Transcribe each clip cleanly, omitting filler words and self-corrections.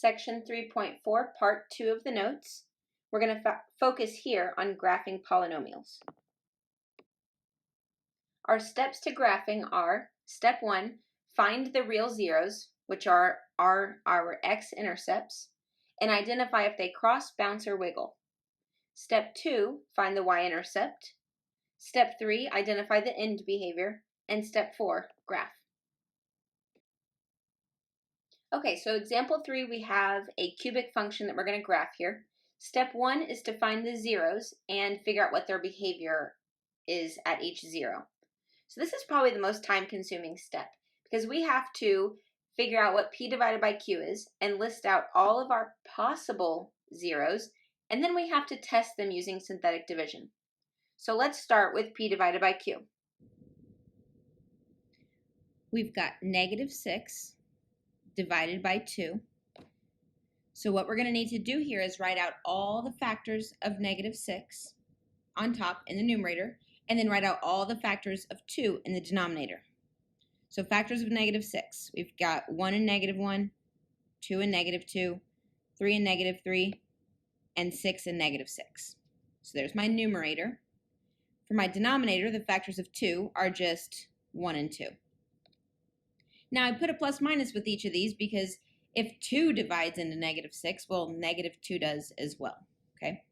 Section 3.4, Part 2 of the notes. We're going to focus here on graphing polynomials. Our steps to graphing are, step 1, find the real zeros, which are our x-intercepts, and identify if they cross, bounce, or wiggle. Step 2, find the y-intercept. Step 3, identify the end behavior. And step 4, graph. Okay, so example 3, we have a cubic function that we're going to graph here. Step 1 is to find the zeros and figure out what their behavior is at each zero. So this is probably the most time-consuming step because we have to figure out what p divided by q is and list out all of our possible zeros, and then we have to test them using synthetic division. So let's start with p divided by q. We've got -6 divided by 2. So what we're going to need to do here is write out all the factors of -6 on top in the numerator, and then write out all the factors of 2 in the denominator. So factors of -6, we've got 1 and -1, 2 and -2, 3 and -3, and 6 and -6. So there's my numerator. For my denominator, the factors of 2 are just 1 and 2. Now I put a plus minus with each of these because if 2 divides into -6, well, -2 does as well, okay?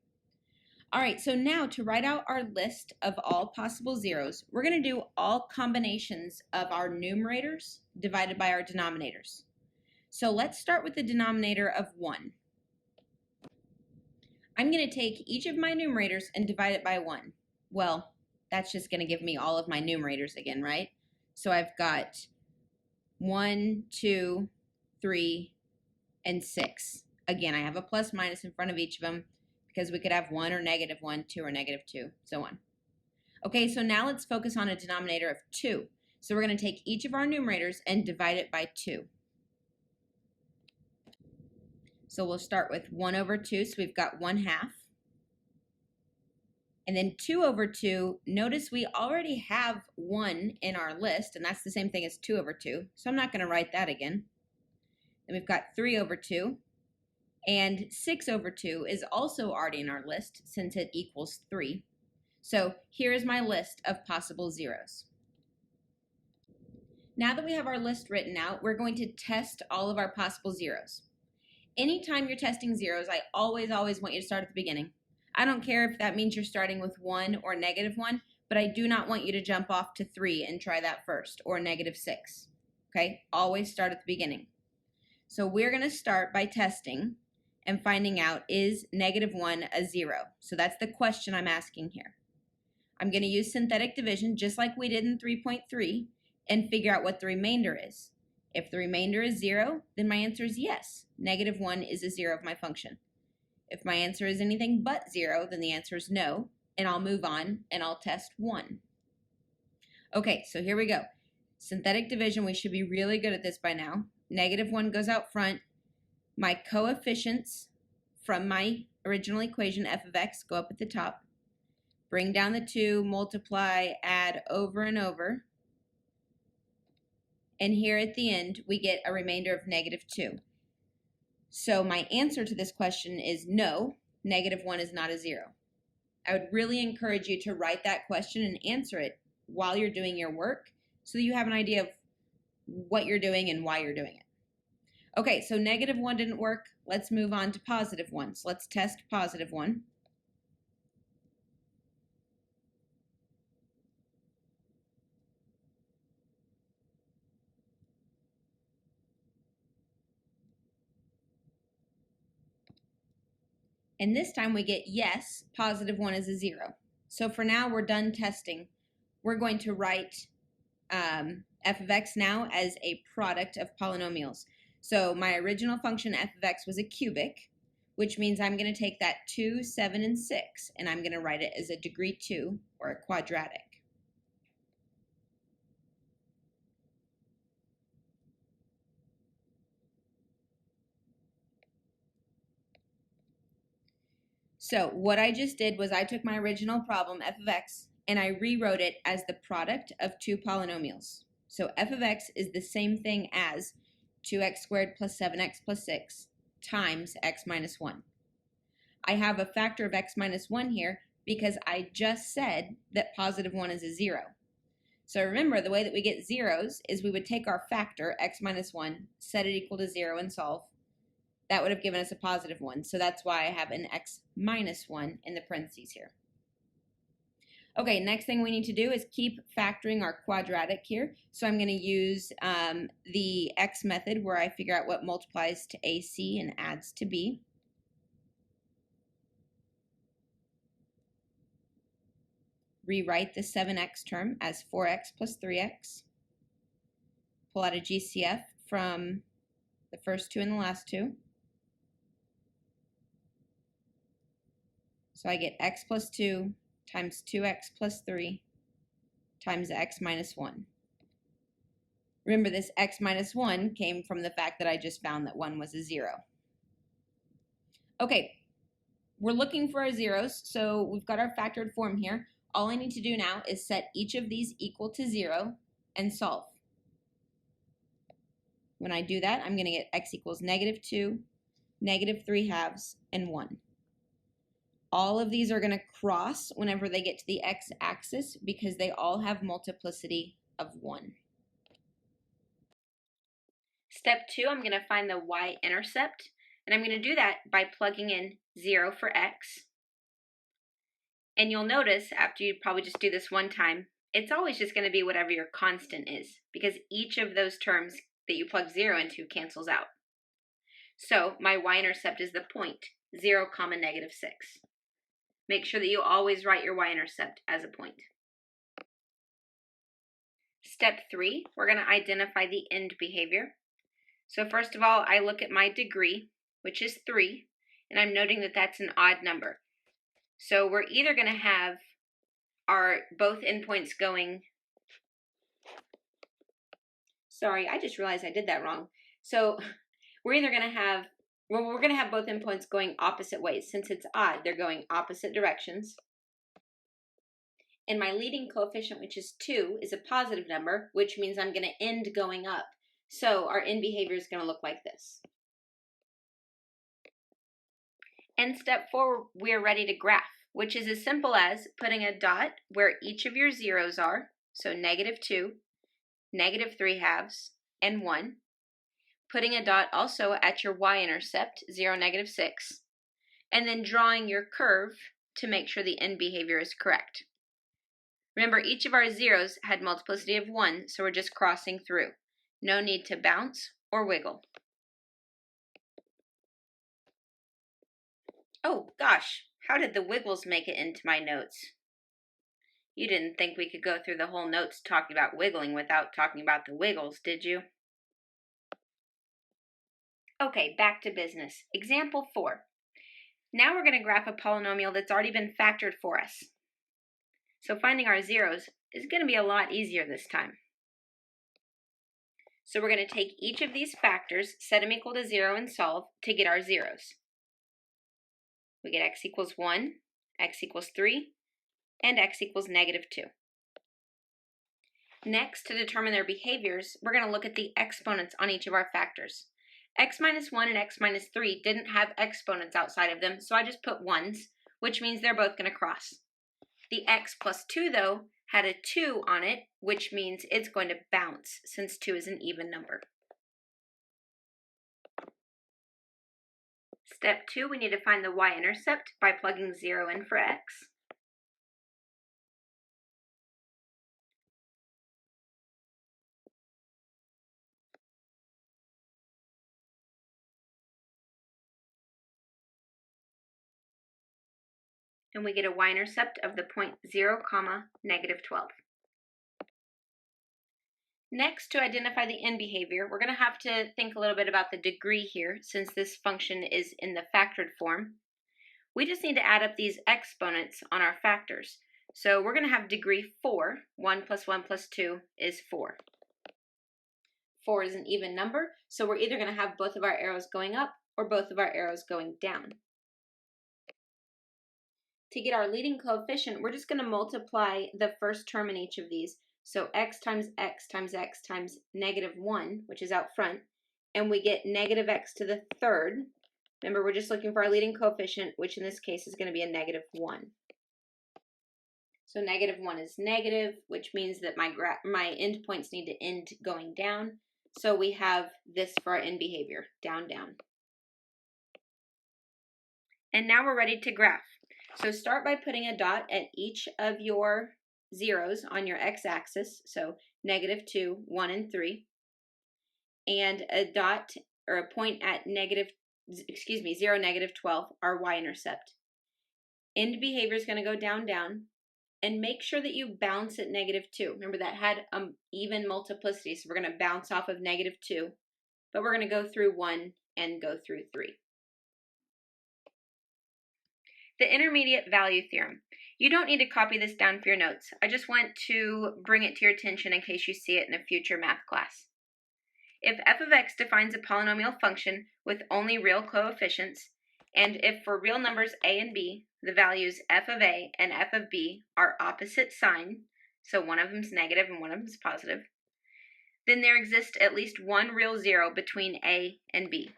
All right, so now to write out our list of all possible zeros, we're going to do all combinations of our numerators divided by our denominators. So let's start with the denominator of 1. I'm going to take each of my numerators and divide it by 1. Well, that's just going to give me all of my numerators again, right? So I've got 1, 2, 3, and 6. Again, I have a plus minus in front of each of them because we could have 1 or -1, 2 or -2, so on. Okay, so now let's focus on a denominator of 2. So we're going to take each of our numerators and divide it by 2. So we'll start with 1 over 2, so we've got 1/2. And then 2 over 2, notice we already have 1 in our list, and that's the same thing as 2 over 2, so I'm not going to write that again. Then we've got 3 over 2, and 6 over 2 is also already in our list since it equals 3. So here is my list of possible zeros. Now that we have our list written out, we're going to test all of our possible zeros. Anytime you're testing zeros, I always want you to start at the beginning. I don't care if that means you're starting with 1 or -1, but I do not want you to jump off to 3 and try that first, or -6. Okay? Always start at the beginning. So we're going to start by testing and finding out, is -1 a 0? So that's the question I'm asking here. I'm going to use synthetic division just like we did in 3.3 and figure out what the remainder is. If the remainder is 0, then my answer is yes. -1 is a 0 of my function. If my answer is anything but 0, then the answer is no, and I'll move on and I'll test 1. Okay, so here we go. Synthetic division, we should be really good at this by now. -1 goes out front. My coefficients from my original equation, f of x, go up at the top. Bring down the 2, multiply, add over and over. And here at the end, we get a remainder of -2. So my answer to this question is no, -1 is not a 0. I would really encourage you to write that question and answer it while you're doing your work so that you have an idea of what you're doing and why you're doing it. Okay, so -1 didn't work. Let's move on to +1. So let's test +1. And this time we get yes, +1 is a 0. So for now we're done testing. We're going to write f of x now as a product of polynomials. So my original function f of x was a cubic, which means I'm going to take that 2, 7, and 6, and I'm going to write it as a degree 2 or a quadratic. So what I just did was I took my original problem, f of x, and I rewrote it as the product of 2 polynomials. So f of x is the same thing as 2x squared plus 7x plus 6 times x minus 1. I have a factor of x minus 1 here because I just said that positive 1 is a 0. So remember, the way that we get zeros is we would take our factor, x minus 1, set it equal to 0, and solve. That would have given us a positive 1. So that's why I have an x minus 1 in the parentheses here. Okay, next thing we need to do is keep factoring our quadratic here. So I'm going to use the x method where I figure out what multiplies to AC and adds to B. Rewrite the 7x term as 4x plus 3x. Pull out a GCF from the first two and the last two. So I get x plus 2 times 2x plus 3 times x minus 1. Remember, this x minus 1 came from the fact that I just found that 1 was a 0. Okay, we're looking for our zeros, so we've got our factored form here. All I need to do now is set each of these equal to 0 and solve. When I do that, I'm going to get x equals negative 2, negative 3 halves, and 1. All of these are going to cross whenever they get to the x-axis because they all have multiplicity of 1. Step 2, I'm going to find the y-intercept, and I'm going to do that by plugging in 0 for x. And you'll notice, after you probably just do this one time, it's always just going to be whatever your constant is, because each of those terms that you plug 0 into cancels out. So my y-intercept is the point, 0, negative 6. Make sure that you always write your y-intercept as a point. Step 3, we're going to identify the end behavior. So first of all, I look at my degree, which is 3, and I'm noting that that's an odd number. So we're either going to have our both endpoints going, sorry, I just realized I did that wrong. So we're either going to have, well, we're going to have both endpoints going opposite ways. Since it's odd, they're going opposite directions. And my leading coefficient, which is 2, is a positive number, which means I'm going to end going up. So our end behavior is going to look like this. And step 4, we are ready to graph, which is as simple as putting a dot where each of your zeros are, so negative 2, negative 3 halves, and 1. Putting a dot also at your y-intercept, 0, negative 6, and then drawing your curve to make sure the end behavior is correct. Remember, each of our zeros had multiplicity of 1, so we're just crossing through. No need to bounce or wiggle. Oh gosh, how did the wiggles make it into my notes? You didn't think we could go through the whole notes talking about wiggling without talking about the wiggles, did you? Okay, back to business. Example 4. Now we're going to graph a polynomial that's already been factored for us. So finding our zeros is going to be a lot easier this time. So we're going to take each of these factors, set them equal to 0, and solve to get our zeros. We get x equals 1, x equals 3, and x equals negative 2. Next, to determine their behaviors, we're going to look at the exponents on each of our factors. X minus 1 and x minus 3 didn't have exponents outside of them, so I just put 1s, which means they're both going to cross. The x plus 2, though, had a 2 on it, which means it's going to bounce, since 2 is an even number. Step 2, we need to find the y-intercept by plugging 0 in for x. And we get a y-intercept of the point 0, negative 12. Next, to identify the end behavior, we're going to have to think a little bit about the degree here, since this function is in the factored form. We just need to add up these exponents on our factors. So we're going to have degree 4. 1 plus 1 plus 2 is 4. 4 is an even number, so we're either going to have both of our arrows going up or both of our arrows going down. To get our leading coefficient, we're just going to multiply the first term in each of these. So x times x times x times negative 1, which is out front, and we get negative x to the third, Remember, we're just looking for our leading coefficient, which in this case is going to be a -1. So -1 is negative, which means that my endpoints need to end going down. So we have this for our end behavior, down, down. And now we're ready to graph. So start by putting a dot at each of your zeros on your x-axis, so -2, 1, and 3, and a dot or a point at 0, -12, our y-intercept. End behavior is going to go down, down, and make sure that you bounce at -2. Remember, that had even multiplicity, so we're going to bounce off of -2, but we're going to go through 1 and go through 3. The intermediate value theorem. You don't need to copy this down for your notes. I just want to bring it to your attention in case you see it in a future math class. If f of x defines a polynomial function with only real coefficients, and if for real numbers a and b, the values f of a and f of b are opposite sign, so one of them is negative and one of them is positive, then there exists at least one real zero between a and b.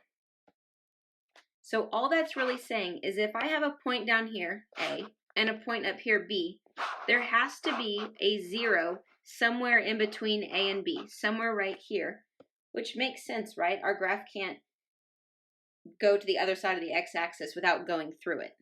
So all that's really saying is if I have a point down here, a, and a point up here, b, there has to be a zero somewhere in between a and b, somewhere right here, which makes sense, right? Our graph can't go to the other side of the x-axis without going through it.